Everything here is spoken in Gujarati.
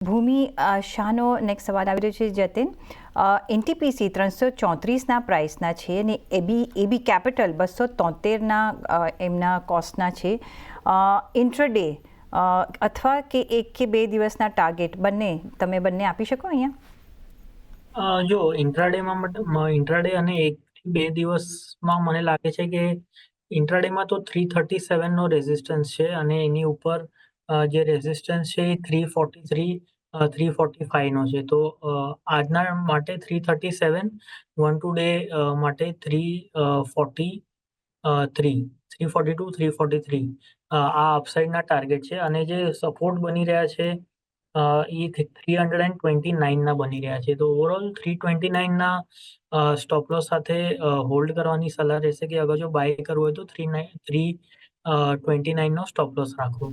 ભૂમિ શાહનો નેક્સ્ટ સવાલ આવી રહ્યો છે જતીન. એનટીપીસી 334ના પ્રાઇસના છે અને એબી કેપિટલ 273ના એમના કોસ્ટના છે. ઇન્ટ્રાડે અથવા કે 1 કે 2 દિવસના ટાર્ગેટ બંને આપી શકો અહીંયા? જો ઇન્ટ્રાડે અને 1 થી 2 દિવસમાં મને લાગે છે કે ઇન્ટ્રાડેમાં તો 337 નો રેઝિસ્ટન્સ છે અને એની ઉપર જે રેઝિસ્ટન્સ છે એ 343 345 નો છે. તો આજના માટે 337, 1 ટુ ડે માટે 342 343 આ અપસાઇડના ટાર્ગેટ છે અને જે સપોર્ટ બની રહ્યા છે એ 329ના બની રહ્યા છે. તો ઓવરઓલ 329ના સ્ટોપ લોસ સાથે હોલ્ડ કરવાની સલાહ રહેશે કે અગર જો બાય કરવું હોય તો 329નો સ્ટોપ લોસ રાખવો.